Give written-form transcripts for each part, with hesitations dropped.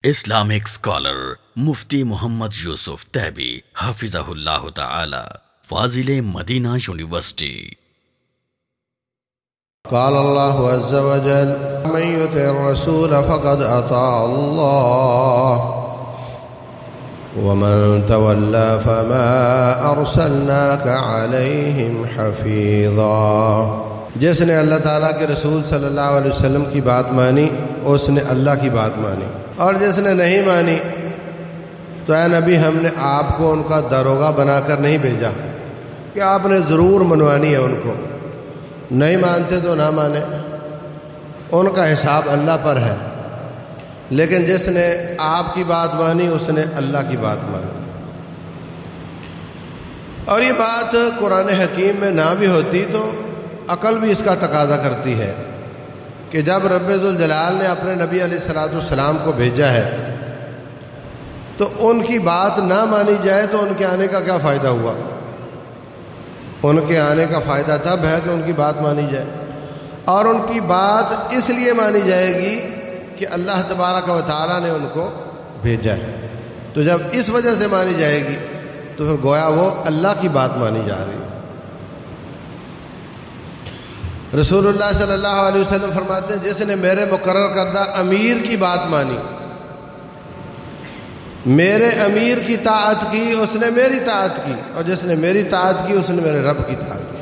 Islamic scholar مفتی محمد یوسف تیبی حفظہ اللہ تعالی، فاضل Medina university. قال اللہ عز وجل من یطع الرسول فقد اطاع اللہ ومن تولى فما ارسلناک علیہم حفیظا۔ جس نے اللہ تعالیٰ کے رسول صلی اللہ علیہ وسلم کی بات مانی اس نے اللہ کی بات مانی، اور جس نے نہیں مانی تو اے نبی ہم نے آپ کو ان کا داروغہ بنا کر نہیں بھیجا کہ آپ نے ضرور منوانی ہے ان کو، نہیں مانتے تو نہ مانے، ان کا حساب اللہ پر ہے، لیکن جس نے آپ کی بات مانی اس نے اللہ کی بات مانی۔ اور یہ بات قرآن حکیم میں نہ بھی ہوتی تو عقل بھی اس کا تقاضا کرتی ہے کہ جب رب ذوالجلال نے اپنے نبی علیہ الصلوۃ والسلام کو بھیجا ہے تو ان کی بات نہ مانی جائے تو ان کے آنے کا کیا فائدہ ہوا؟ ان کے آنے کا فائدہ تب ہے کہ ان کی بات مانی جائے، اور ان کی بات اس لیے مانی جائے گی کہ اللہ تبارک و تعالیٰ نے ان کو بھیجا ہے، تو جب اس وجہ سے مانی جائے گی تو پھر گویا وہ اللہ کی بات مانی جا رہی ہے۔ رسول اللہ صلی اللہ علیہ وسلم فرماتے ہیں جس نے میرے مقرر کردہ امیر کی بات مانی، میرے امیر کی طاعت کی، اس نے میری طاعت کی، اور جس نے میری طاعت کی اس نے میرے رب کی طاعت کی۔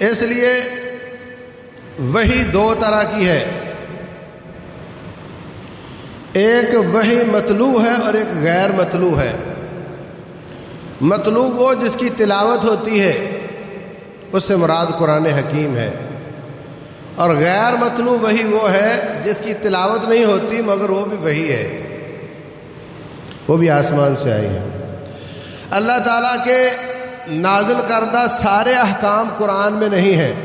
اس لیے وحی دو طرح کی ہے، ایک وحی مطلوع ہے اور ایک غیر مطلوع ہے۔ مطلوع وہ جس کی تلاوت ہوتی ہے، اس سے مراد قرآن حکیم ہے، اور غیر مطلوع وحی وہ ہے جس کی تلاوت نہیں ہوتی مگر وہ بھی وحی ہے، وہ بھی آسمان سے آئی ہے۔ اللہ تعالیٰ کے نازل کردہ سارے احکام قرآن میں نہیں ہیں،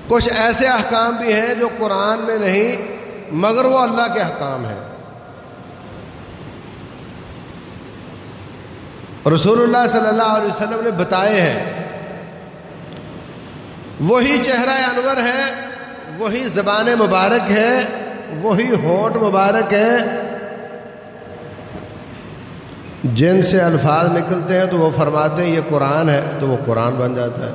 کچھ ایسے احکام بھی ہیں جو قرآن میں نہیں مگر وہ اللہ کے احکام ہیں۔ رسول اللہ صلی اللہ علیہ وسلم نے بتائے ہیں، وہی چہرہ انور ہے، وہی زبان مبارک ہے، وہی ہونٹ مبارک ہے، جن سے الفاظ نکلتے ہیں تو وہ فرماتے ہیں یہ قرآن ہے تو وہ قرآن بن جاتا ہے۔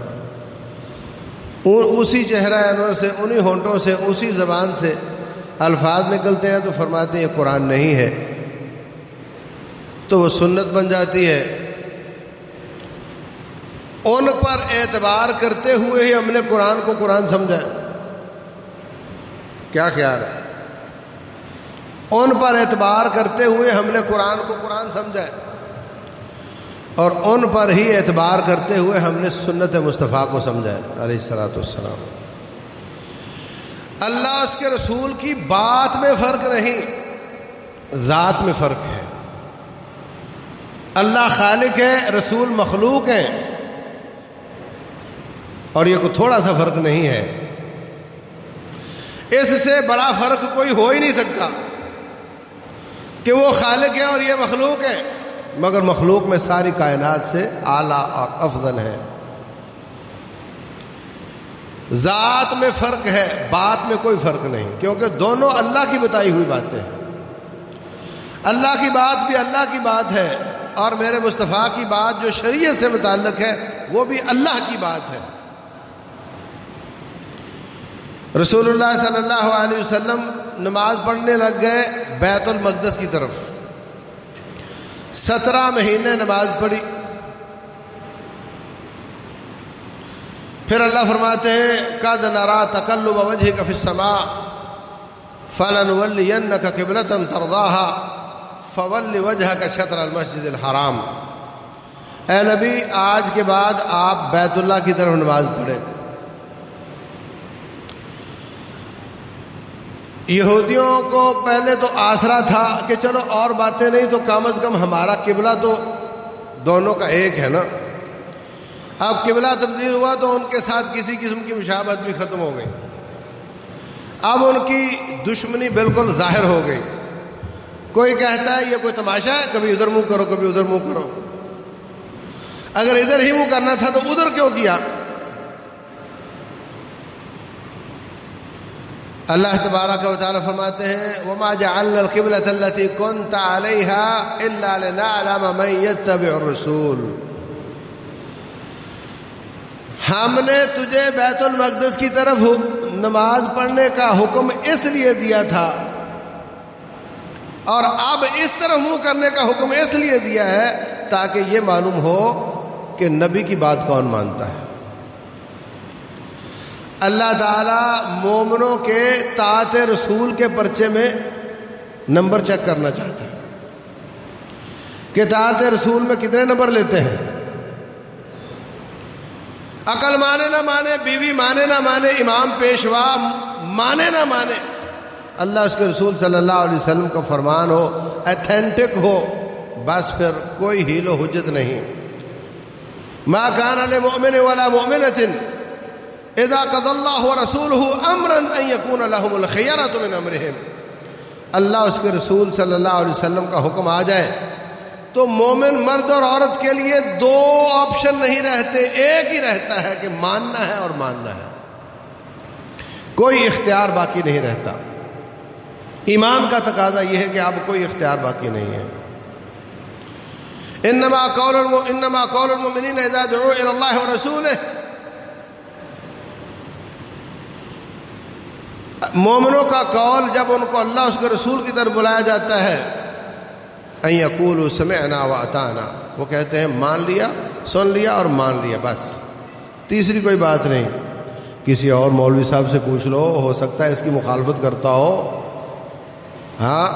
اسی چہرہ انور سے، انہی ہونٹوں سے، اسی زبان سے الفاظ نکلتے ہیں تو فرماتے ہیں یہ قرآن نہیں ہے تو وہ سنت بن جاتی ہے۔ ان پر اعتبار کرتے ہوئے ہی ہم نے قرآن کو قرآن سمجھا ہے۔ کیا خیال ہے؟ ان پر اعتبار کرتے ہوئے ہم نے قرآن کو قرآن سمجھا ہے، اور ان پر ہی اعتبار کرتے ہوئے ہم نے سنت مصطفیٰ کو سمجھا ہے علیہ الصلوۃ والسلام۔ اللہ اس کے رسول کی بات میں فرق نہیں، ذات میں فرق ہے۔ اللہ خالق ہے، رسول مخلوق ہے، اور یہ کوئی تھوڑا سا فرق نہیں ہے، اس سے بڑا فرق کوئی ہو ہی نہیں سکتا کہ وہ خالق ہے اور یہ مخلوق ہے، مگر مخلوق میں ساری کائنات سے اعلیٰ اور افضل ہے۔ ذات میں فرق ہے، بات میں کوئی فرق نہیں، کیونکہ دونوں اللہ کی بتائی ہوئی باتیں ہیں۔ اللہ کی بات بھی اللہ کی بات ہے، اور میرے مصطفیٰ کی بات جو شریعت سے متعلق ہے وہ بھی اللہ کی بات ہے۔ رسول اللہ صلی اللہ علیہ وسلم نماز پڑھنے لگ گئے بیت المقدس کی طرف، 17 مہینے نماز پڑھی، پھر اللہ فرماتے ہیں قد نرى تقلب وجهك في السماء فلنولينك قبلة ترضاها فول وجهك شطر المسجد الحرام۔ اے نبی آج کے بعد آپ بیت اللہ کی طرف نماز پڑھیں۔ یہودیوں کو پہلے تو آسرا تھا کہ چلو اور باتیں نہیں تو کم از کم ہمارا قبلہ تو دونوں کا ایک ہے نا۔ اب قبلہ تبدیل ہوا تو ان کے ساتھ کسی قسم کی مشابہت بھی ختم ہو گئی، اب ان کی دشمنی بالکل ظاہر ہو گئی۔ کوئی کہتا ہے یہ کوئی تماشا ہے، کبھی ادھر منہ کرو کبھی ادھر منہ کرو، اگر ادھر ہی منہ کرنا تھا تو ادھر کیوں کیا؟ اللہ تبارک و تعالیٰ فرماتے ہیں وما جعلنا القبلة التي كنت عليها الا لنعلم من يتبع الرسول، ہم نے تجھے بیت المقدس کی طرف نماز پڑھنے کا حکم اس لیے دیا تھا اور اب اس طرف منہ کرنے کا حکم اس لیے دیا ہے تاکہ یہ معلوم ہو کہ نبی کی بات کون مانتا ہے۔ اللہ تعالیٰ مومنوں کے طاعت رسول کے پرچے میں نمبر چیک کرنا چاہتا ہے کہ طاعت رسول میں کتنے نمبر لیتے ہیں۔ عقل مانے نہ مانے، بیوی مانے نہ مانے، امام پیشوا مانے نہ مانے، اللہ اس کے رسول صلی اللہ علیہ وسلم کا فرمان ہو، ایتھینٹک ہو، بس پھر کوئی حیل و حجت نہیں۔ ما کان لمؤمن ولا مؤمنۃ اذا قضى الله ورسوله امرا ان يكون لهم الخيرة من امرهم، اللہ اس کے رسول صلی اللہ علیہ وسلم کا حکم آ جائے تو مومن مرد اور عورت کے لیے دو آپشن نہیں رہتے، ایک ہی رہتا ہے کہ ماننا ہے اور ماننا ہے، کوئی اختیار باقی نہیں رہتا۔ ایمان کا تقاضا یہ ہے کہ اب کوئی اختیار باقی نہیں ہے۔ انما قول المؤمنین اذا دعوا الى اللہ ورسولہ، مومنوں کا قول جب ان کو اللہ اس کے رسول کی طرف بلایا جاتا ہے ان یقولوا سمعنا واطعنا، وہ کہتے ہیں مان لیا، سن لیا اور مان لیا، بس تیسری کوئی بات نہیں۔ کسی اور مولوی صاحب سے پوچھ لو، ہو سکتا ہے اس کی مخالفت کرتا ہو، ہاں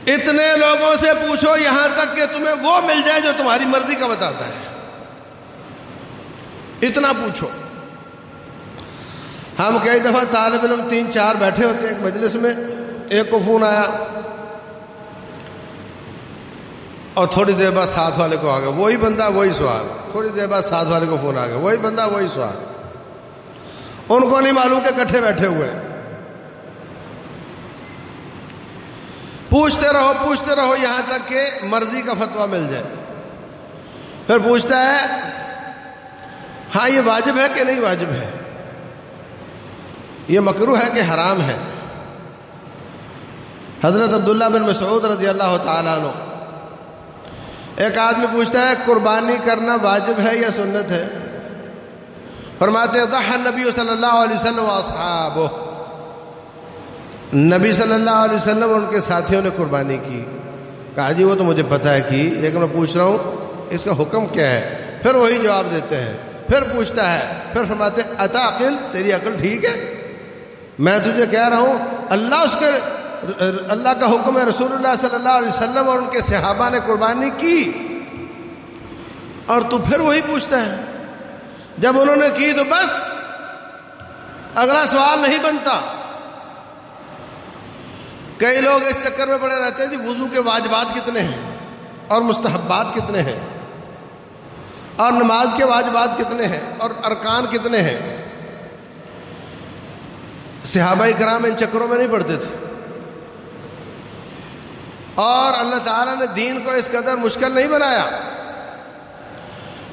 اتنے لوگوں سے پوچھو یہاں تک کہ تمہیں وہ مل جائے جو تمہاری مرضی کا بتاتا ہے، اتنا پوچھو۔ ہم کئی دفعہ طالب علم 3-4 بیٹھے ہوتے ہیں ایک مجلس میں، ایک کو فون آیا اور تھوڑی دیر بعد ساتھ والے کو آ گیا وہی بندہ وہی سوال، تھوڑی دیر بعد ساتھ والے کو فون آ گیا وہی بندہ وہی سوال، ان کو نہیں معلوم کہ کٹھے بیٹھے ہوئے ہیں۔ پوچھتے رہو یہاں تک کہ مرضی کا فتویٰ مل جائے۔ پھر پوچھتا ہے ہاں یہ واجب ہے کہ نہیں واجب ہے، یہ مکروہ ہے کہ حرام ہے۔ حضرت عبداللہ بن مسعود رضی اللہ تعالیٰ عنہ، ایک آدمی پوچھتا ہے قربانی کرنا واجب ہے یا سنت ہے؟ فرماتے ہیں ضحى النبی صلی اللہ علیہ وسلم واصحابہ، نبی صلی اللہ علیہ وسلم اور ان کے ساتھیوں نے قربانی کی۔ کہا جی وہ تو مجھے پتہ ہے کی، لیکن میں پوچھ رہا ہوں اس کا حکم کیا ہے؟ پھر وہی جواب دیتے ہیں، پھر پوچھتا ہے، پھر فرماتے ہیں اتعقل، تیری عقل ٹھیک ہے؟ میں تجھے کہہ رہا ہوں اللہ کا حکم ہے، رسول اللہ صلی اللہ علیہ وسلم اور ان کے صحابہ نے قربانی کی، اور تو پھر وہی پوچھتا ہے۔ جب انہوں نے کی تو بس اگلا سوال نہیں بنتا۔ کئی لوگ اس چکر میں پڑے رہتے ہیں جی وضو کے واجبات کتنے ہیں اور مستحبات کتنے ہیں اور نماز کے واجبات کتنے ہیں اور ارکان کتنے ہیں۔ صحابہ کرام ان چکروں میں نہیں پڑتے تھے، اور اللہ تعالیٰ نے دین کو اس قدر مشکل نہیں بنایا۔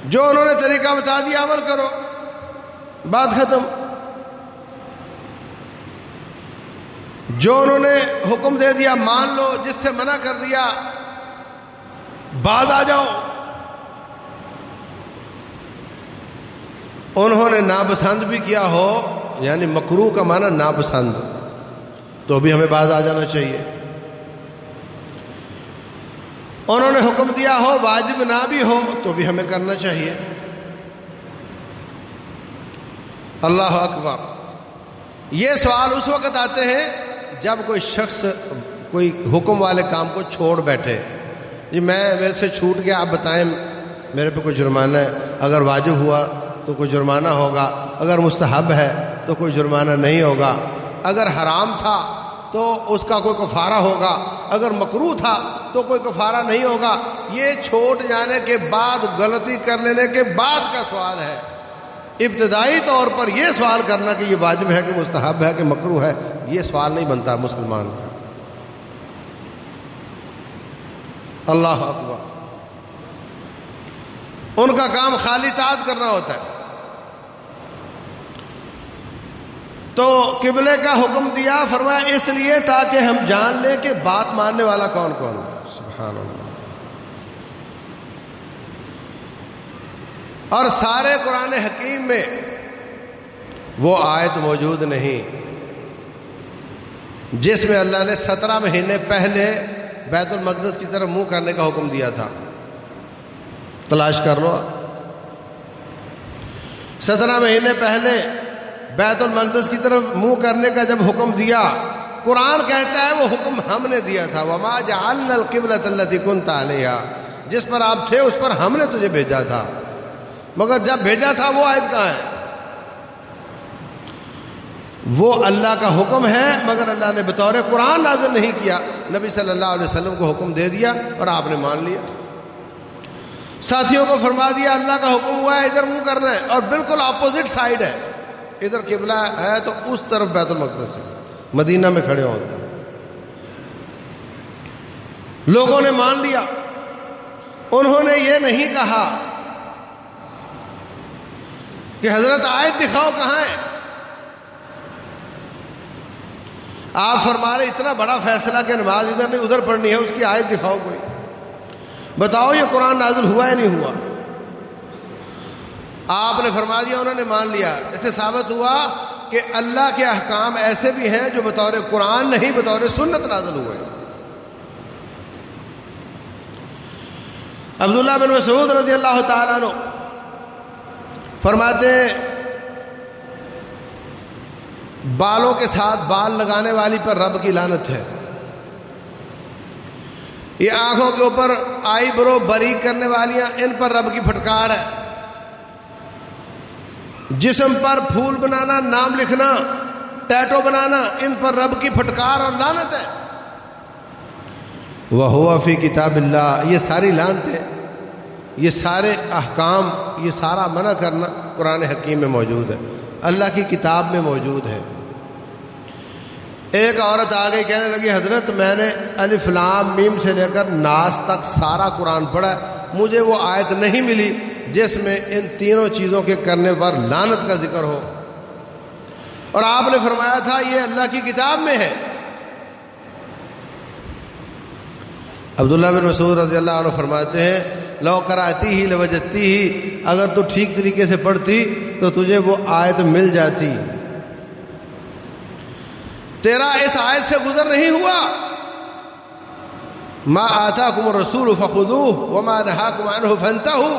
جو انہوں نے طریقہ بتا دیا عمل کرو، بات ختم۔ جو انہوں نے حکم دے دیا مان لو، جس سے منع کر دیا باز آ جاؤ۔ انہوں نے ناپسند بھی کیا ہو، یعنی مکروہ کا معنی ناپسند، تو بھی ہمیں باز آ جانا چاہیے۔ انہوں نے حکم دیا ہو واجب نہ بھی ہو تو بھی ہمیں کرنا چاہیے۔ اللہ اکبر۔ یہ سوال اس وقت آتے ہیں جب کوئی شخص کوئی حکم والے کام کو چھوڑ بیٹھے، جی میرے سے چھوٹ گیا، آپ بتائیں میرے پہ کوئی جرمانہ ہے، اگر واجب ہوا تو کوئی جرمانہ ہوگا، اگر مستحب ہے تو کوئی جرمانہ نہیں ہوگا، اگر حرام تھا تو اس کا کوئی کفارہ ہوگا، اگر مکروہ تھا تو کوئی کفارہ نہیں ہوگا۔ یہ چھوٹ جانے کے بعد، غلطی کر لینے کے بعد کا سوال ہے۔ ابتدائی طور پر یہ سوال کرنا کہ یہ واجب ہے کہ مستحب ہے کہ مکروہ ہے، یہ سوال نہیں بنتا مسلمان کا۔ اللہ اکبر۔ ان کا کام خالی اطاعت کرنا ہوتا ہے۔ تو قبلے کا حکم دیا، فرمایا اس لیے تاکہ ہم جان لیں کہ بات ماننے والا کون کون ہے. سبحان اللہ. اور سارے قرآن حکیم میں وہ آیت موجود نہیں جس میں اللہ نے 17 مہینے پہلے بیت المقدس کی طرف منہ کرنے کا حکم دیا تھا. تلاش کر لو. 17 مہینے پہلے بیت المقدس کی طرف منہ کرنے کا جب حکم دیا، قرآن کہتا ہے وہ حکم ہم نے دیا تھا. وَمَا جَعَلْنَا الْقِبْلَةَ الَّتِي كُنْتَ عَلَيْهَا، جس پر آپ تھے اس پر ہم نے تجھے بھیجا تھا. مگر جب بھیجا تھا وہ آیت کہاں ہے؟ وہ اللہ کا حکم ہے، مگر اللہ نے بطور قرآن نازل نہیں کیا. نبی صلی اللہ علیہ وسلم کو حکم دے دیا اور آپ نے مان لیا. ساتھیوں کو فرما دیا اللہ کا حکم ہوا ہے ادھر منہ کرنا ہے، اور بالکل اپوزٹ سائڈ ہے، ادھر قبلہ ہے تو اس طرف بیت المقدس ہے. مدینہ میں کھڑے ہوں. لوگوں نے مان لیا. انہوں نے یہ نہیں کہا کہ حضرت آیت دکھاؤ کہاں ہے. آپ فرما رہے اتنا بڑا فیصلہ کہ نماز ادھر نہیں ادھر پڑھنی ہے، اس کی آیت دکھاؤ کوئی. بتاؤ یہ قرآن نازل ہوا یا نہیں ہوا؟ آپ نے فرما دیا، انہوں نے مان لیا. اس سے ثابت ہوا کہ اللہ کے احکام ایسے بھی ہیں جو بطور قرآن نہیں بطور سنت نازل ہوئے. عبداللہ بن مسعود رضی اللہ تعالیٰ عنہ فرماتے ہیں بالوں کے ساتھ بال لگانے والی پر رب کی لعنت ہے. یہ آنکھوں کے اوپر آئی برو باریک کرنے والیاں، ان پر رب کی پھٹکار ہے. جسم پر پھول بنانا، نام لکھنا، ٹیٹو بنانا، ان پر رب کی پھٹکار اور لعنت ہے. وَهُوَ فِي كِتَابِ اللَّهِ، یہ ساری لعنتیں، یہ سارے احکام، یہ سارا منع کرنا قرآن حکیم میں موجود ہے، اللہ کی کتاب میں موجود ہے. ایک عورت آ گئی کہنے لگی حضرت میں نے الف لام میم سے لے کر ناس تک سارا قرآن پڑھا، مجھے وہ آیت نہیں ملی جس میں ان تینوں چیزوں کے کرنے پر لعنت کا ذکر ہو. اور آپ نے فرمایا تھا یہ اللہ کی کتاب میں ہے. عبداللہ بن مسعود رضی اللہ عنہ فرماتے ہیں لو قرأتی ہی لوجدتی ہی، اگر تو ٹھیک طریقے سے پڑھتی تو تجھے وہ آیت مل جاتی. تیرا اس آیت سے گزر نہیں ہوا. ما آتاکم الرسول فخذوہ وما نہاکم عنہ فانتہوا،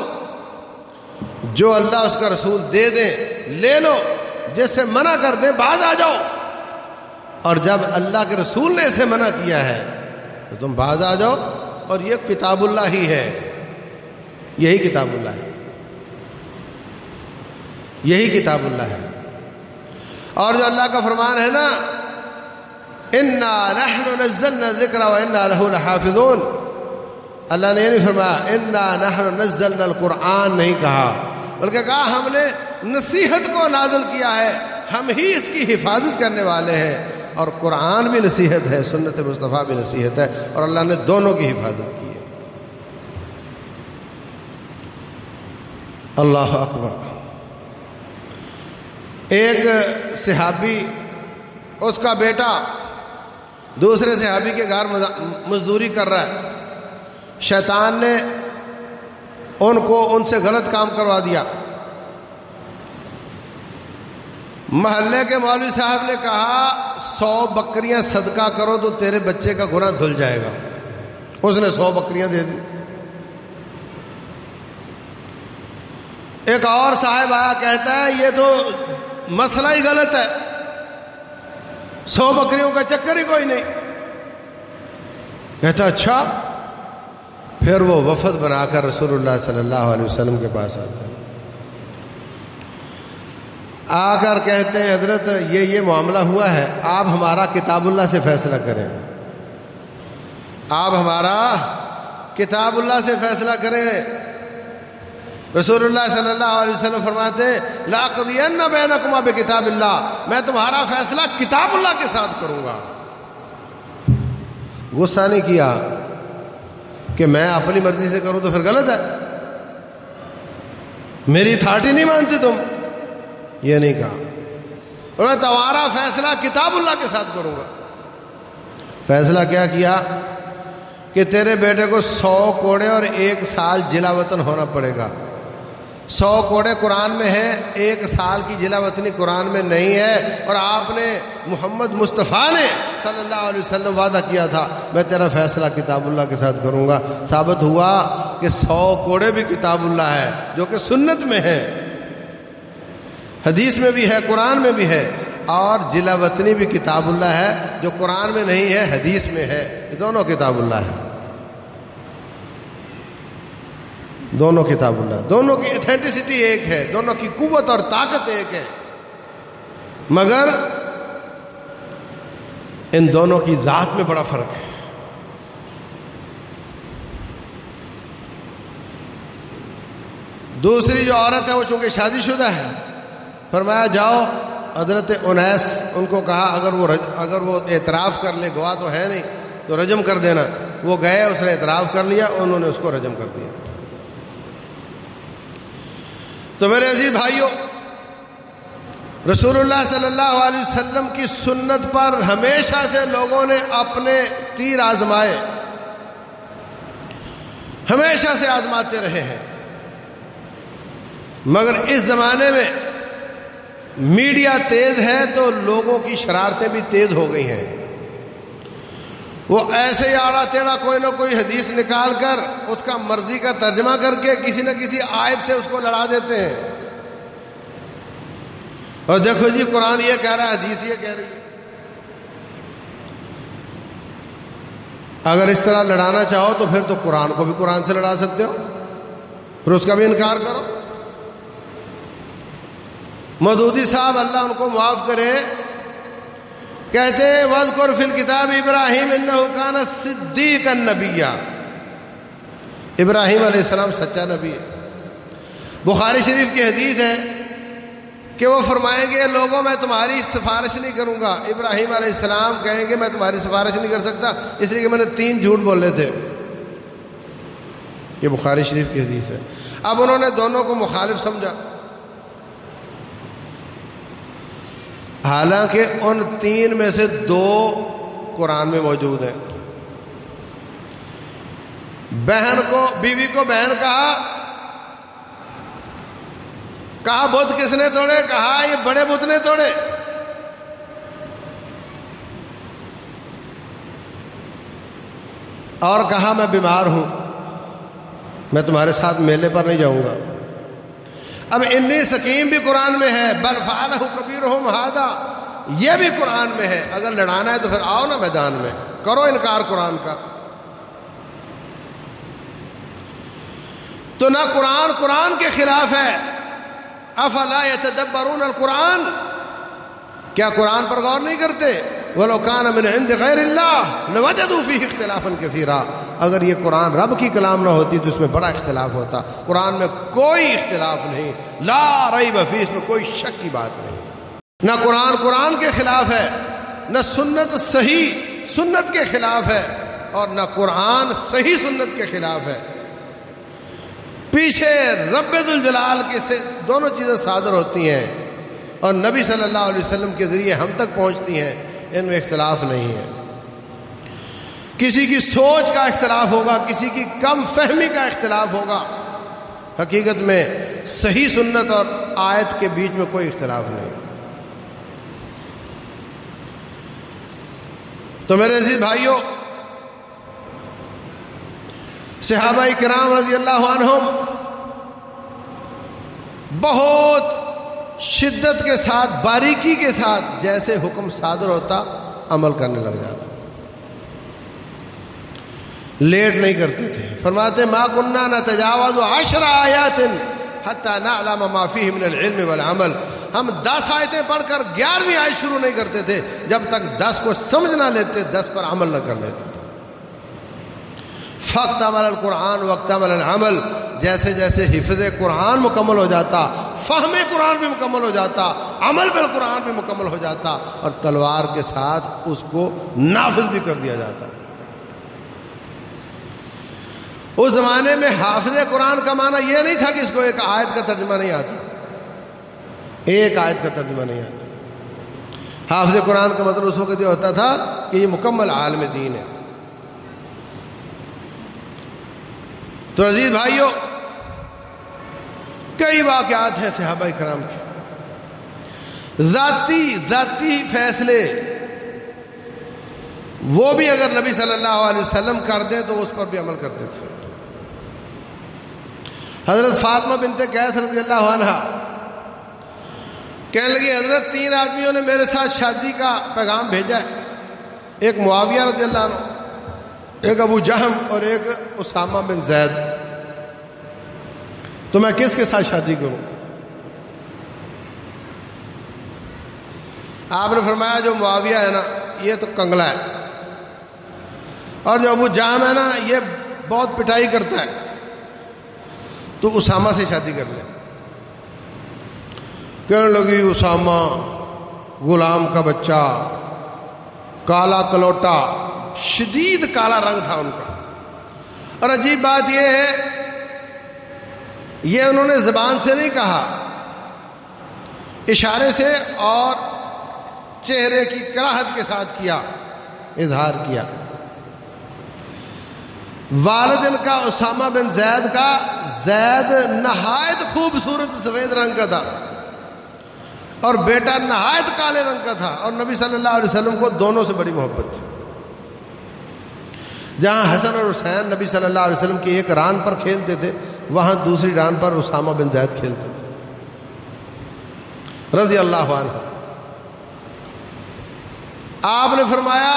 جو اللہ اس کا رسول دے دیں لے لو، جس سے منع کر دیں باز آ جاؤ. اور جب اللہ کے رسول نے اسے منع کیا ہے تو تم باز آ جاؤ. اور یہ کتاب اللہ ہی ہے، یہی کتاب اللہ ہے، یہی کتاب اللہ ہے. اور جو اللہ کا فرمان ہے نا انا نحن نزلنا الذکر وانا لہ لحافظون، اللہ نے یہ نہیں فرمایا انا نحن نزلنا القرآن، نہیں کہا، بلکہ کہا ہم نے نصیحت کو نازل کیا ہے، ہم ہی اس کی حفاظت کرنے والے ہیں. اور قرآن بھی نصیحت ہے، سنت مصطفیٰ بھی نصیحت ہے، اور اللہ نے دونوں کی حفاظت کی ہے. اللہ اکبر. ایک صحابی، اس کا بیٹا دوسرے صحابی کے گھر مزدوری کر رہا ہے. شیطان نے ان سے غلط کام کروا دیا. محلے کے مولوی صاحب نے کہا 100 بکریاں صدقہ کرو تو تیرے بچے کا گناہ دھل جائے گا. اس نے 100 بکریاں دے دی. ایک اور صاحب آیا کہتا ہے یہ تو مسئلہ ہی غلط ہے، 100 بکریوں کا چکر ہی کوئی نہیں. کہتا اچھا. پھر وہ وفد بنا کر رسول اللہ صلی اللہ علیہ وسلم کے پاس آتا ہے. آ کر کہتے ہیں حضرت یہ معاملہ ہوا ہے، آپ ہمارا کتاب اللہ سے فیصلہ کریں، آپ ہمارا کتاب اللہ سے فیصلہ کریں. رسول اللہ صلی اللہ علیہ وسلم فرماتے ہیں لَأَقْضِيَنَّ بَيْنَكُمَا بِكِتَابِ اللَّهِ، میں تمہارا فیصلہ کتاب اللہ کے ساتھ کروں گا. غصہ نہیں کیا کہ میں اپنی مرضی سے کروں تو پھر غلط ہے، میری اتھارٹی نہیں مانتے تم، یہ نہیں کہا. اور میں تمہارا فیصلہ کتاب اللہ کے ساتھ کروں گا۔ فیصلہ کیا کیا کہ تیرے بیٹے کو 100 کوڑے اور 1 سال جلا وطن ہونا پڑے گا۔ 100 کوڑے قرآن میں ہے، 1 سال کی جلا وطنی قرآن میں نہیں ہے، اور آپ نے محمد مصطفیٰ نے صلی اللہ علیہ وسلم وعدہ کیا تھا میں تیرا فیصلہ کتاب اللہ کے ساتھ کروں گا۔ ثابت ہوا کہ 100 کوڑے بھی کتاب اللہ ہے جو کہ سنت میں ہے، حدیث میں بھی ہے، قرآن میں بھی ہے، اور جلا وطنی بھی کتاب اللہ ہے جو قرآن میں نہیں ہے، حدیث میں ہے۔ یہ دونوں کتاب اللہ ہے، دونوں کتاب اللہ، دونوں کی ایتھینٹسٹی ایک ہے، دونوں کی قوت اور طاقت ایک ہے، مگر ان دونوں کی ذات میں بڑا فرق ہے۔ دوسری جو عورت ہے وہ چونکہ شادی شدہ ہے، فرمایا جاؤ، حضرت انیس ان کو کہا اگر وہ اعتراف کر لے، گواہ تو ہے نہیں، تو رجم کر دینا۔ وہ گئے، اس نے اعتراف کر لیا، انہوں نے اس کو رجم کر دیا۔ تو میرے عزیز بھائیوں، رسول اللہ صلی اللہ علیہ وسلم کی سنت پر ہمیشہ سے لوگوں نے اپنے تیر آزمائے، ہمیشہ سے آزماتے رہے ہیں، مگر اس زمانے میں میڈیا تیز ہے تو لوگوں کی شرارتیں بھی تیز ہو گئی ہیں۔ وہ ایسے ہی آڑا تیڑا کوئی نہ کوئی حدیث نکال کر اس کا مرضی کا ترجمہ کر کے کسی نہ کسی آیت سے اس کو لڑا دیتے ہیں، اور دیکھو جی قرآن یہ کہہ رہا ہے، حدیث یہ کہہ رہی ہے۔ اگر اس طرح لڑانا چاہو تو پھر تو قرآن کو بھی قرآن سے لڑا سکتے ہو، پھر اس کا بھی انکار کرو۔ مودودی صاحب اللہ ان کو معاف کرے، کہتے ہیں وَاذْكُرْ فِي الْكِتَابِ ابراہیم إِنَّهُ كَانَ صِدِّيقًا نَبِيًّا، ابراہیم علیہ السلام سچا نبی ہے۔ بخاری شریف کی حدیث ہے کہ وہ فرمائیں گے لوگوں میں تمہاری سفارش نہیں کروں گا۔ ابراہیم علیہ السلام کہیں گے میں تمہاری سفارش نہیں کر سکتا، اس لیے کہ میں نے 3 جھوٹ بولے تھے۔ یہ بخاری شریف کی حدیث ہے۔ اب انہوں نے دونوں کو مخالف سمجھا، حالانکہ ان 3 میں سے 2 قرآن میں موجود ہیں۔ بہن کو، بیوی کو بہن کہا بت کس نے توڑے؟ کہا یہ بڑے بت نے توڑے۔ اور کہا میں بیمار ہوں، میں تمہارے ساتھ میلے پر نہیں جاؤں گا۔ اب انی سکیم بھی قرآن میں ہے، بل فعلہ کبیرہم ھذا، یہ بھی قرآن میں ہے۔ اگر لڑانا ہے تو پھر آؤ نا میدان میں، کرو انکار قرآن کا۔ تو نہ قرآن کے خلاف ہے، افلا یتدبرون القرآن، کیا قرآن پر غور نہیں کرتے؟ وَلَوْ كَانَ مِنْ عِنْدِ غَيْرِ اللَّهِ لَوَجَدُوا فِيهِ اخْتِلَافًا كَثِيرًا، اگر یہ قرآن رب کی کلام نہ ہوتی تو اس میں بڑا اختلاف ہوتا۔ قرآن میں کوئی اختلاف نہیں، لا ریب فیہ، اس میں کوئی شک کی بات نہیں۔ نہ قرآن کے خلاف ہے، نہ سنت صحیح سنت کے خلاف ہے، اور نہ قرآن صحیح سنت کے خلاف ہے۔ پیچھے رب ذوالجلال کے سے دونوں چیزیں صادر ہوتی ہیں اور نبی صلی اللہ علیہ وسلم کے ذریعے ہم تک پہنچتی ہیں، ان میں اختلاف نہیں ہے۔ کسی کی سوچ کا اختلاف ہوگا، کسی کی کم فہمی کا اختلاف ہوگا، حقیقت میں صحیح سنت اور آیت کے بیچ میں کوئی اختلاف نہیں۔ تو میرے عزیز بھائیوں، صحابہ کرام رضی اللہ عنہم بہت شدت کے ساتھ، باریکی کے ساتھ جیسے حکم صادر ہوتا عمل کرنے لگ جاتے، لیٹ نہیں کرتے تھے۔ فرماتے ما کننا نتجاوز 10 آیات حتی نعلم ما فیہ من العلم والعمل، ہم 10 آیتیں پڑھ کر 11ویں آیت شروع نہیں کرتے تھے جب تک 10 کو سمجھ نہ لیتے، 10 پر عمل نہ کر لیتے۔ فاکتمل القرآن واکتمل العمل، جیسے جیسے حفظ قرآن مکمل ہو جاتا، فہم قرآن بھی مکمل ہو جاتا، عمل بالقرآن بھی مکمل ہو جاتا، اور تلوار کے ساتھ اس کو نافذ بھی کر دیا جاتا۔ اس زمانے میں حافظ قرآن کا معنی یہ نہیں تھا کہ اس کو ایک آیت کا ترجمہ نہیں آتا، ایک آیت کا ترجمہ نہیں آتا۔ حافظ قرآن کا مطلب اس وقت یہ ہوتا تھا کہ یہ مکمل عالم دین ہے۔ تو عزیز بھائیوں، کئی واقعات ہیں صحابہ کرام کے، ذاتی فیصلے وہ بھی اگر نبی صلی اللہ علیہ وسلم کر دیں تو اس پر بھی عمل کرتے تھے۔ حضرت فاطمہ بنت قیس رضی اللہ عنہ کہنے لگی حضرت 3 آدمیوں نے میرے ساتھ شادی کا پیغام بھیجا ہے، ایک معاویہ رضی اللہ عنہ، ایک ابو جہم اور ایک اسامہ بن زید، تو میں کس کے ساتھ شادی کروں؟ آپ نے فرمایا جو معاویہ ہے نا یہ تو کنگلا ہے، اور جو ابو جہم ہے نا یہ بہت پٹائی کرتا ہے، تو اسامہ سے شادی کر لے۔ کہنے لگی اسامہ غلام کا بچہ، کالا کلوٹا، شدید کالا رنگ تھا ان کا، اور عجیب بات یہ ہے یہ انہوں نے زبان سے نہیں کہا، اشارے سے اور چہرے کی کراہت کے ساتھ کیا، اظہار کیا۔ والد ان کا اسامہ بن زید کا، زید نہایت خوبصورت سفید رنگ کا تھا اور بیٹا نہایت کالے رنگ کا تھا، اور نبی صلی اللہ علیہ وسلم کو دونوں سے بڑی محبت تھی۔ جہاں حسن اور حسین نبی صلی اللہ علیہ وسلم کی ایک ران پر کھیلتے تھے، وہاں دوسری ران پر اسامہ بن زید کھیلتے تھے رضی اللہ عنہ۔ آپ نے فرمایا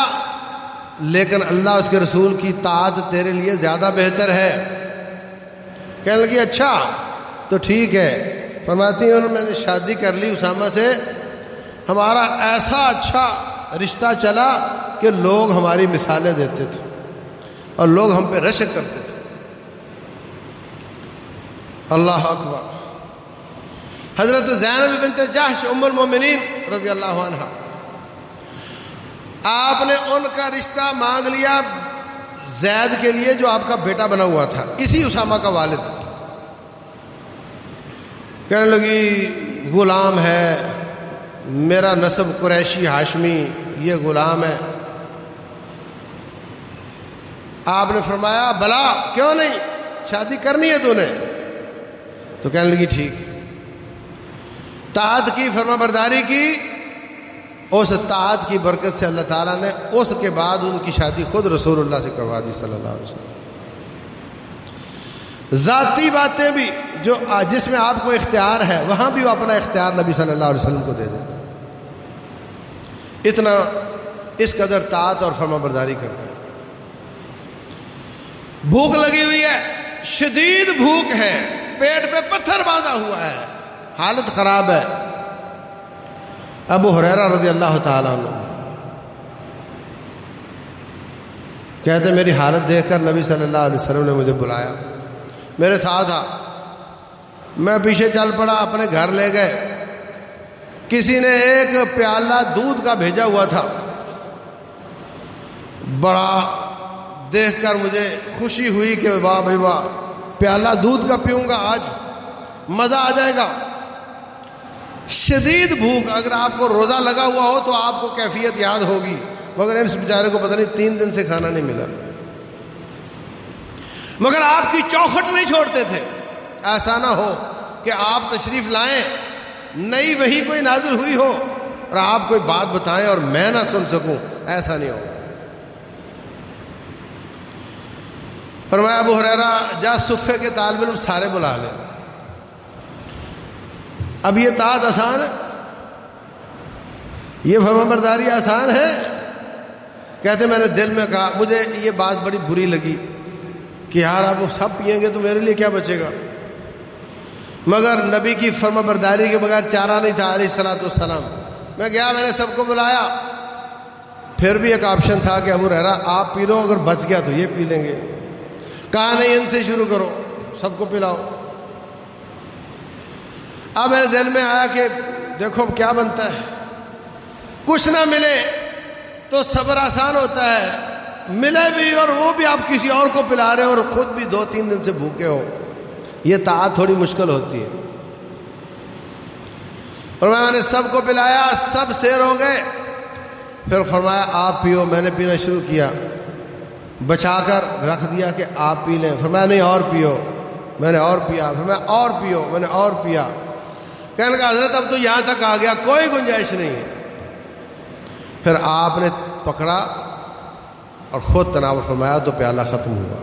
لیکن اللہ اس کے رسول کی طاعت تیرے لیے زیادہ بہتر ہے۔ کہنے لگی اچھا تو ٹھیک ہے۔ فرماتی ہیں میں نے شادی کر لی اسامہ سے، ہمارا ایسا اچھا رشتہ چلا کہ لوگ ہماری مثالیں دیتے تھے اور لوگ ہم پہ رشک کرتے تھے۔ اللہ اکبر۔ حضرت زینب بنت جحش ام المومنین رضی اللہ عنہ، آپ نے ان کا رشتہ مانگ لیا زید کے لیے جو آپ کا بیٹا بنا ہوا تھا، اسی اسامہ کا والد۔ کہنے لگی غلام ہے، میرا نسب قریشی ہاشمی، یہ غلام ہے۔ آپ نے فرمایا بلا کیوں نہیں، شادی کرنی ہے تو نے؟ تو کہنے لگی ٹھیک۔ طاعت کی، فرما برداری کی، اس طاعت کی برکت سے اللہ تعالیٰ نے اس کے بعد ان کی شادی خود رسول اللہ سے کروا دی صلی اللہ علیہ وسلم۔ ذاتی باتیں بھی جو جس میں آپ کو اختیار ہے، وہاں بھی وہ اپنا اختیار نبی صلی اللہ علیہ وسلم کو دے دیتے، اتنا اس قدر طاعت اور فرما برداری کرتے ہیں۔ بھوک لگی ہوئی ہے، شدید بھوک ہے، پیٹ پہ پتھر باندھا ہوا ہے، حالت خراب ہے۔ ابو ہریرہ رضی اللہ تعالیٰ عنہ کہتے میری حالت دیکھ کر نبی صلی اللہ علیہ وسلم نے مجھے بلایا، میرے ساتھ آ۔ میں پیچھے چل پڑا، اپنے گھر لے گئے۔ کسی نے ایک پیالہ دودھ کا بھیجا ہوا تھا، بڑا دیکھ کر مجھے خوشی ہوئی کہ واہ بھائی واہ، پیالہ دودھ کا پیوں گا آج، مزہ آ جائے گا۔ شدید بھوک، اگر آپ کو روزہ لگا ہوا ہو تو آپ کو کیفیت یاد ہوگی، مگر اس بیچارے کو پتہ نہیں 3 دن سے کھانا نہیں ملا، مگر آپ کی چوکھٹ نہیں چھوڑتے تھے۔ ایسا نہ ہو کہ آپ تشریف لائیں، نئی وحی کوئی نازل ہوئی ہو اور آپ کوئی بات بتائیں اور میں نہ سن سکوں، ایسا نہیں ہو۔ فرمایا ابو ہریرہ جا صفے کے طالب علم سارے بلا لیں۔ اب یہ طاعت آسان ہے، یہ فرما برداری آسان ہے؟ کہتے میں نے دل میں کہا، مجھے یہ بات بڑی بری لگی کہ یار آپ وہ سب پئیں گے تو میرے لیے کیا بچے گا، مگر نبی کی فرما برداری کے بغیر چارہ نہیں تھا علیہ الصلوۃ والسلام۔ میں گیا، میں نے سب کو بلایا، پھر بھی ایک آپشن تھا کہ ابو ہریرہ آپ پی لو، اگر بچ گیا تو یہ پی لیں گے۔ کہا نہیں، ان سے شروع کرو، سب کو پلاؤ۔ اب میرے دل میں آیا کہ دیکھو کیا بنتا ہے، کچھ نہ ملے تو صبر آسان ہوتا ہے، ملے بھی اور وہ بھی آپ کسی اور کو پلا رہے ہو اور خود بھی 2-3 دن سے بھوکے ہو، یہ طاعت تھوڑی مشکل ہوتی ہے۔ اور میں نے سب کو پلایا، سب سیر ہو گئے، پھر فرمایا آپ پیو، میں نے پینا شروع کیا، بچا کر رکھ دیا کہ آپ پی لیں، فرمایا نہیں اور پیو، میں نے اور پیا، فرمایا اور پیو، میں نے اور پیا، کہنے لگا حضرت اب تو یہاں تک آ گیا، کوئی گنجائش نہیں ہے۔ پھر آپ نے پکڑا اور خود تناول فرمایا تو پیالہ ختم ہوا۔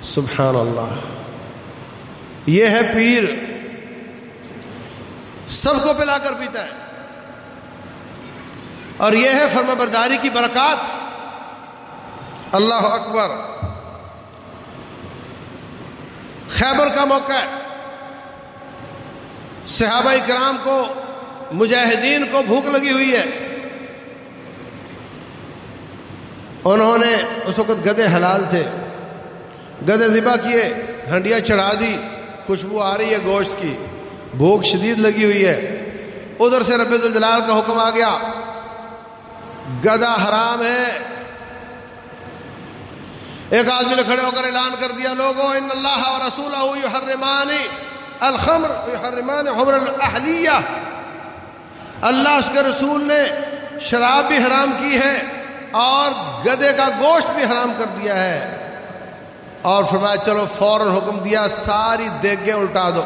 سبحان اللہ، یہ ہے پیر، سب کو پلا کر پیتا ہے، اور یہ ہے فرما برداری کی برکات۔ اللہ اکبر۔ خیبر کا موقع ہے، صحابہ کرام کو، مجاہدین کو بھوک لگی ہوئی ہے، انہوں نے اس وقت گدھے حلال تھے، گدھے ذبح کیے، ہنڈیاں چڑھا دی، خوشبو آ رہی ہے گوشت کی، بھوک شدید لگی ہوئی ہے۔ ادھر سے رب ذوالجلال کا حکم آ گیا، گدھا حرام ہے۔ ایک آدمی نے کھڑے ہو کر اعلان کر دیا، لوگوں ان اللہ و رسولہ یحرمان الخمر یحرمان خمر الاہلیہ، اللہ اس کے رسول نے شراب بھی حرام کی ہے اور گدھے کا گوشت بھی حرام کر دیا ہے، اور فرمایا چلو فوراً حکم دیا ساری دیگیں الٹا دو۔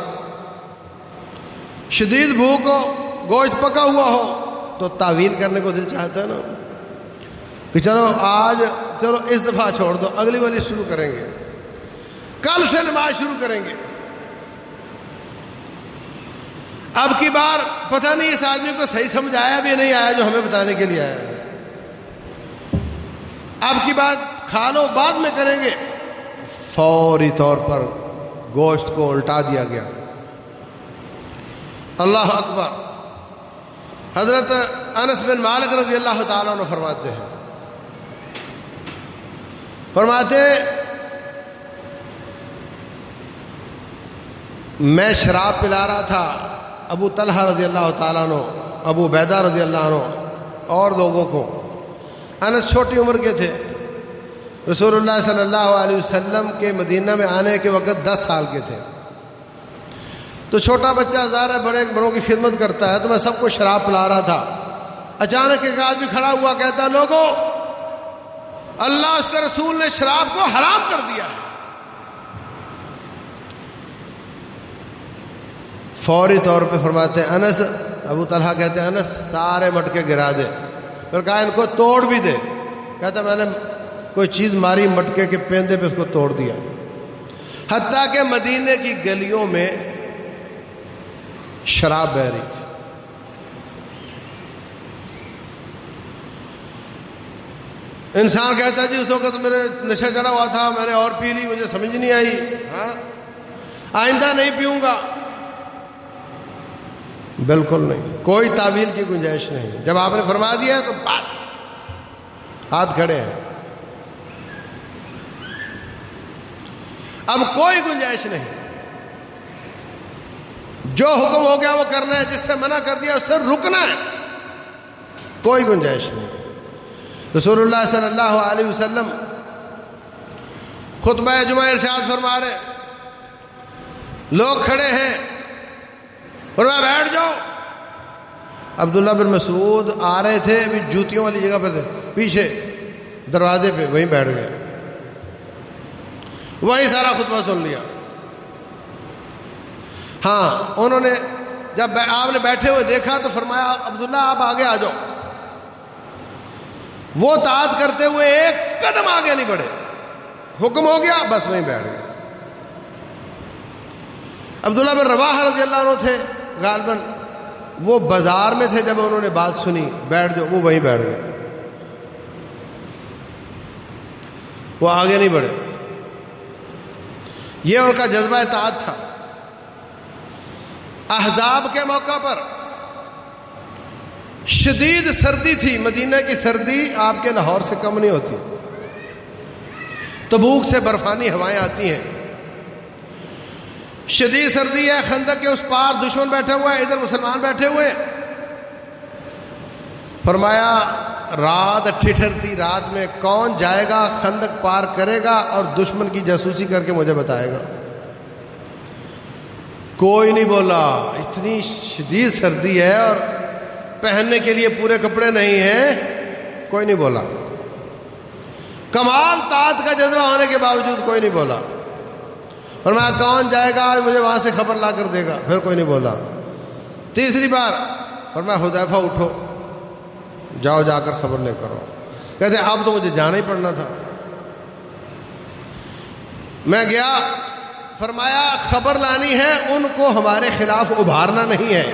شدید بھوک ہو، گوشت پکا ہوا ہو تو تعویل کرنے کو دل چاہتا ہے نا کہ چلو آج چلو اس دفعہ چھوڑ دو، اگلی والی شروع کریں گے، کل سے نماز شروع کریں گے۔ اب کی بار پتہ نہیں اس آدمی کو صحیح سمجھ آیا بھی نہیں آیا جو ہمیں بتانے کے لیے آیا ہے، اب کی بار کھا لو بعد میں کریں گے۔ فوری طور پر گوشت کو الٹا دیا گیا۔ اللہ اکبر۔ حضرت انس بن مالک رضی اللہ تعالیٰ عنہ فرماتے ہیں، میں شراب پلا رہا تھا ابو طلحہ رضی اللہ تعالیٰ عنہ، ابو عبیدہ رضی اللہ عنہ اور لوگوں کو۔ انس چھوٹی عمر کے تھے، رسول اللہ صلی اللہ علیہ وسلم کے مدینہ میں آنے کے وقت 10 سال کے تھے، تو چھوٹا بچہ ظاہر ہے بڑے بڑوں کی خدمت کرتا ہے، تو میں سب کو شراب پلا رہا تھا۔ اچانک ایک آدمی کھڑا ہوا، کہتا لوگوں اللہ اس کے رسول نے شراب کو حرام کر دیا ہے۔ فوری طور پہ فرماتے ہیں انس، ابو طلحہ کہتے ہیں انس سارے مٹکے گرا دے، پھر کہا ان کو توڑ بھی دے، کہتا میں نے کوئی چیز ماری مٹکے کے پیندے پہ اس کو توڑ دیا، حتیٰ کہ مدینے کی گلیوں میں شراب بہہ رہی تھی۔ انسان کہتا ہے جی اس وقت میرے نشہ چڑھا ہوا تھا، میں نے اور پی لی، مجھے سمجھ نہیں آئی، ہاں آئندہ نہیں پیوں گا۔ بالکل نہیں، کوئی تعویل کی گنجائش نہیں، جب آپ نے فرما دیا ہے تو بس ہاتھ کھڑے ہیں، اب کوئی گنجائش نہیں، جو حکم ہو گیا وہ کرنا ہے، جس سے منع کر دیا اس سے رکنا ہے، کوئی گنجائش نہیں۔ رسول اللہ صلی اللہ علیہ وسلم خطبہ جمعہ ارشاد فرما رہے، لوگ کھڑے ہیں، فرمایا بیٹھ جاؤ۔ عبداللہ بن مسعود آ رہے تھے، ابھی جوتیوں والی جگہ پر تھے، پیچھے دروازے پہ وہیں بیٹھ گئے، وہیں سارا خطبہ سن لیا۔ ہاں انہوں نے جب آپ نے بیٹھے ہوئے دیکھا تو فرمایا عبداللہ آپ آگے آ جاؤ۔ وہ طاعت کرتے ہوئے ایک قدم آگے نہیں بڑھے، حکم ہو گیا بس وہیں بیٹھ گئے۔ عبداللہ بن رواحہ رضی اللہ عنہ تھے، غالباً وہ بازار میں تھے، جب انہوں نے بات سنی بیٹھ جاؤ، وہ وہیں بیٹھ گئے، وہ آگے نہیں بڑھے۔ یہ ان کا جذبہ اطاعت تھا۔ احزاب کے موقع پر شدید سردی تھی، مدینہ کی سردی آپ کے لاہور سے کم نہیں ہوتی، تبوک سے برفانی ہوائیں آتی ہیں، شدید سردی ہے، خندق کے اس پار دشمن بیٹھے ہوئے ہیں، ادھر مسلمان بیٹھے ہوئے۔ فرمایا رات ٹھٹھر تھی، رات میں کون جائے گا خندق پار کرے گا اور دشمن کی جاسوسی کر کے مجھے بتائے گا؟ کوئی نہیں بولا، اتنی شدید سردی ہے اور پہننے کے لیے پورے کپڑے نہیں ہیں، کوئی نہیں بولا. کمال طاعت کا جذبہ ہونے کے باوجود کوئی نہیں بولا. فرمایا کون جائے گا مجھے وہاں سے خبر لا کر دے گا؟ پھر کوئی نہیں بولا. تیسری بار فرمایا حذیفہ اٹھو، جاؤ جا کر خبر لے کرو. کہتے اب تو مجھے جانا ہی پڑنا تھا. میں گیا. فرمایا خبر لانی ہے، ان کو ہمارے خلاف ابھارنا نہیں ہے.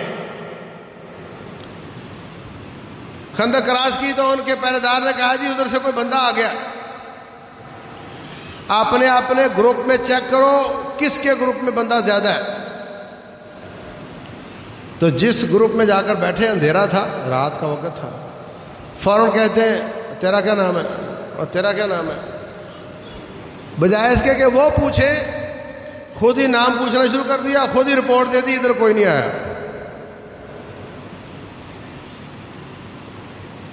خندق کراس کی تو ان کے پہرے دار نے کہا جی ادھر سے کوئی بندہ آ گیا، اپنے گروپ میں چیک کرو کس کے گروپ میں بندہ زیادہ ہے. تو جس گروپ میں جا کر بیٹھے اندھیرا تھا، رات کا وقت تھا، فوراً کہتے ہیں تیرا کیا نام ہے اور تیرا کیا نام ہے. بجائے اس کے کہ وہ پوچھے، خود ہی نام پوچھنا شروع کر دیا، خود ہی رپورٹ دے دی ادھر کوئی نہیں آیا.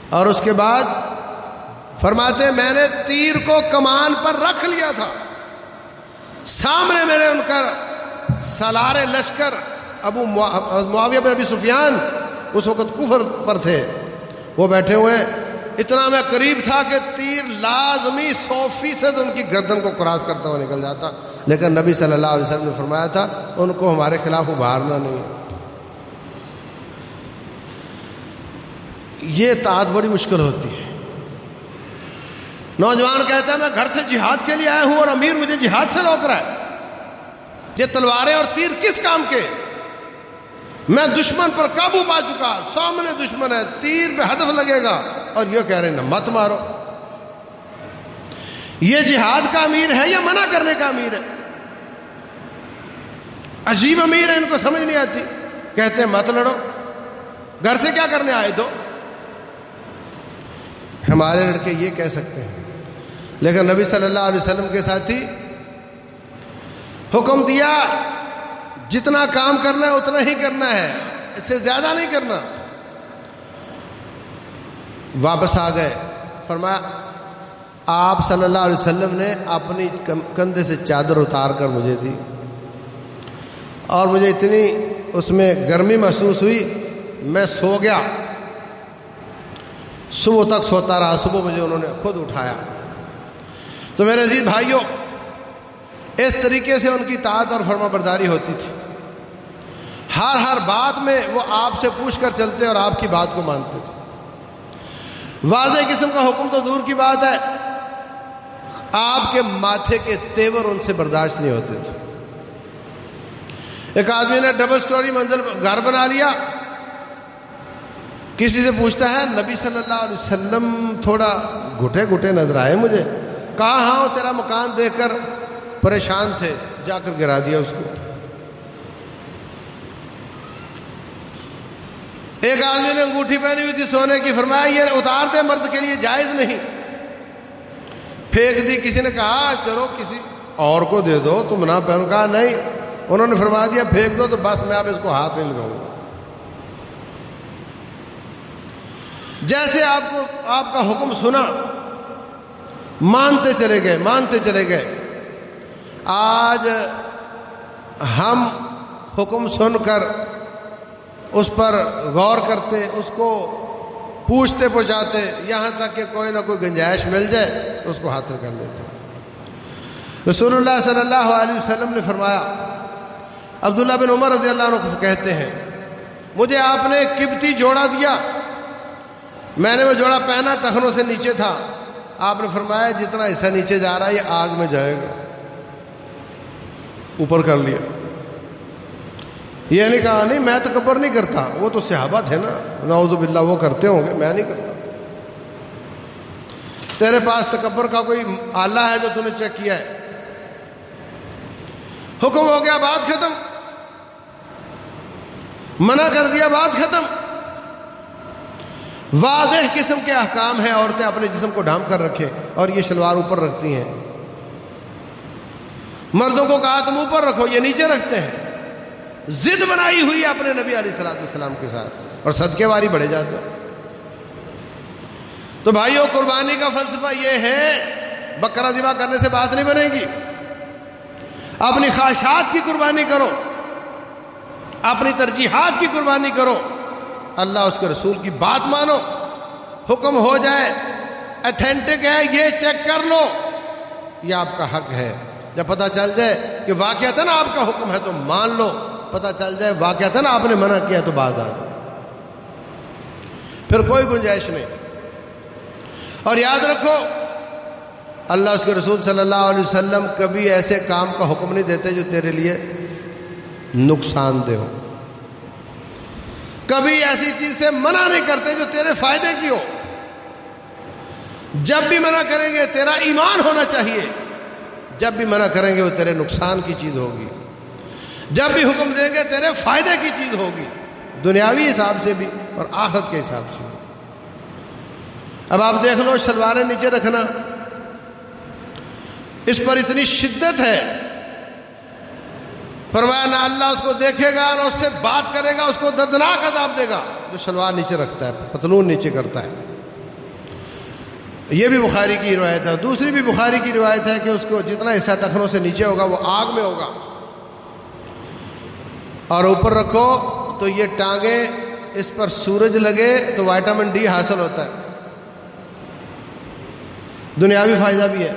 اور اس کے بعد فرماتے میں نے تیر کو کمان پر رکھ لیا تھا، سامنے میرے ان کا سالار لشکر ابو معاویہ بن ابی سفیان اس وقت کفر پر تھے، وہ بیٹھے ہوئے. اتنا میں قریب تھا کہ تیر لازمی 100% ان کی گردن کو کراس کرتا ہوا نکل جاتا، لیکن نبی صلی اللہ علیہ وسلم نے فرمایا تھا ان کو ہمارے خلاف ابھارنا نہیں. یہ طاعت بڑی مشکل ہوتی ہے. نوجوان کہتا ہے میں گھر سے جہاد کے لیے آیا ہوں اور امیر مجھے جہاد سے روک رہا ہے. یہ تلواریں اور تیر کس کام کے؟ میں دشمن پر قابو پا چکا، سامنے دشمن ہے، تیر پہ ہدف لگے گا، اور یہ کہہ رہے ہیں مت مارو. یہ جہاد کا امیر ہے یا منع کرنے کا امیر ہے؟ عجیب امیر ہے، ان کو سمجھ نہیں آتی. کہتے ہیں مت لڑو، گھر سے کیا کرنے آئے تو؟ ہمارے لڑکے یہ کہہ سکتے ہیں، لیکن نبی صلی اللہ علیہ وسلم کے ساتھی حکم دیا جتنا کام کرنا ہے اتنا ہی کرنا ہے، اس سے زیادہ نہیں کرنا. واپس آ گئے. فرمایا آپ صلی اللہ علیہ وسلم نے اپنی کندھے سے چادر اتار کر مجھے دی، اور مجھے اتنی اس میں گرمی محسوس ہوئی، میں سو گیا. صبح تک سوتا رہا، صبح مجھے انہوں نے خود اٹھایا. تو میرے عزیز بھائیوں، اس طریقے سے ان کی طاعت اور فرما برداری ہوتی تھی. ہر بات میں وہ آپ سے پوچھ کر چلتے اور آپ کی بات کو مانتے تھے. واضح قسم کا حکم تو دور کی بات ہے، آپ کے ماتھے کے تیور ان سے برداشت نہیں ہوتے تھے. ایک آدمی نے ڈبل سٹوری منزل گھر بنا لیا، کسی سے پوچھتا ہے نبی صلی اللہ علیہ وسلم تھوڑا گھٹے گھٹے نظر آئے مجھے. کہا ہاں وہ تیرا مکان دیکھ کر پریشان تھے، جا کر گرا دیا اس کو. ایک آدمی نے انگوٹھی پہنی ہوئی تھی سونے کی، فرمایا یہ اتار دے، مرد کے لیے جائز نہیں. پھینک دی. کسی نے کہا چلو کسی اور کو دے دو، تم نہ پہنو. کہا نہیں. انہوں نے فرما دیا پھینک دو تو بس میں اب اس کو ہاتھ نہیں لگاؤں گا. جیسے آپ کا حکم سنا، مانتے چلے گئے. آج ہم حکم سن کر اس پر غور کرتے، اس کو پوچھتے پہنچاتے، یہاں تک کہ کوئی نہ کوئی گنجائش مل جائے تو اس کو حاصل کر لیتے. رسول اللہ صلی اللہ علیہ وسلم نے فرمایا، عبداللہ بن عمر رضی اللہ عنہ کہتے ہیں مجھے آپ نے ایک قبطی جوڑا دیا، میں نے وہ جوڑا پہنا، ٹخنوں سے نیچے تھا. آپ نے فرمایا جتنا حصہ نیچے جا رہا ہے یہ آگ میں جائے گا. اوپر کر لیا. یہ نہیں کہا نہیں میں تکبر نہیں کرتا، وہ تو صحابہ تھے نا، نعوذ باللہ وہ کرتے ہوں گے، میں نہیں کرتا. تیرے پاس تکبر کا کوئی آلہ ہے جو تم نے چیک کیا ہے؟ حکم ہو گیا، بات ختم. منع کر دیا، بات ختم. واضح قسم کے احکام ہیں. عورتیں اپنے جسم کو ڈھانپ کر رکھیں اور یہ شلوار اوپر رکھتی ہیں. مردوں کو کہا تم اوپر رکھو، یہ نیچے رکھتے ہیں. ضد بنائی ہوئی ہے اپنے نبی علیہ الصلوۃ والسلام کے ساتھ، اور صدقے واری بڑھے جاتے ہیں. تو بھائیوں، قربانی کا فلسفہ یہ ہے، بکرا ذبح کرنے سے بات نہیں بنے گی. اپنی خواہشات کی قربانی کرو، اپنی ترجیحات کی قربانی کرو. اللہ اس کے رسول کی بات مانو، حکم ہو جائے ایتھینٹک ہے یہ چیک کر لو، یہ آپ کا حق ہے۔ جب پتہ چل جائے کہ واقعتاً آپ کا حکم ہے تو مان لو، پتہ چل جائے واقعتاً آپ نے منع کیا تو باز آ جاؤ، پھر کوئی گنجائش نہیں۔ اور یاد رکھو اللہ اس کے رسول صلی اللہ علیہ وسلم کبھی ایسے کام کا حکم نہیں دیتے جو تیرے لیے نقصان دہ ہو، کبھی ایسی چیز سے منع نہیں کرتے جو تیرے فائدے کی ہو۔ جب بھی منع کریں گے تیرا ایمان ہونا چاہیے، جب بھی منع کریں گے وہ تیرے نقصان کی چیز ہوگی، جب بھی حکم دیں گے تیرے فائدے کی چیز ہوگی، دنیاوی حساب سے بھی اور آخرت کے حساب سے بھی۔ اب آپ دیکھ لو شلواریں نیچے رکھنا، اس پر اتنی شدت ہے، فرمایا نہ اللہ اس کو دیکھے گا نہ اس سے بات کرے گا، اس کو دردناک عذاب دے گا جو شلوار نیچے رکھتا ہے، پتلون نیچے کرتا ہے۔ یہ بھی بخاری کی روایت ہے۔ دوسری بھی بخاری کی روایت ہے کہ اس کو جتنا حصہ ٹخنوں سے نیچے ہوگا وہ آگ میں ہوگا، اور اوپر رکھو تو یہ ٹانگیں اس پر سورج لگے تو وائٹامن ڈی حاصل ہوتا ہے، دنیاوی فائدہ بھی ہے،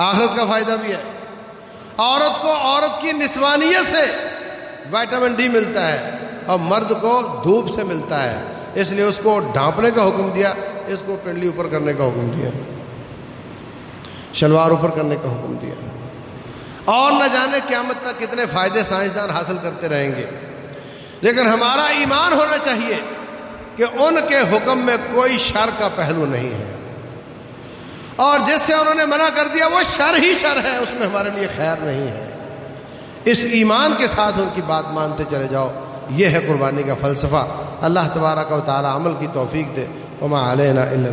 آخرت کا فائدہ بھی ہے۔ عورت کو عورت کی نسوانیت سے وائٹامن ڈی ملتا ہے اور مرد کو دھوپ سے ملتا ہے، اس لیے اس کو ڈھانپنے کا حکم دیا، اس کو پنڈلی اوپر کرنے کا حکم دیا، شلوار اوپر کرنے کا حکم دیا۔ اور نہ جانے قیامت تک کتنے فائدے سائنسدان حاصل کرتے رہیں گے، لیکن ہمارا ایمان ہونا چاہیے کہ ان کے حکم میں کوئی شر کا پہلو نہیں ہے، اور جس سے انہوں نے منع کر دیا وہ شر ہی شر ہے، اس میں ہمارے لیے خیر نہیں ہے۔ اس ایمان کے ساتھ ان کی بات مانتے چلے جاؤ، یہ ہے قربانی کا فلسفہ۔ اللہ تبارک و تعالی عمل کی توفیق دے۔ وما علینا الا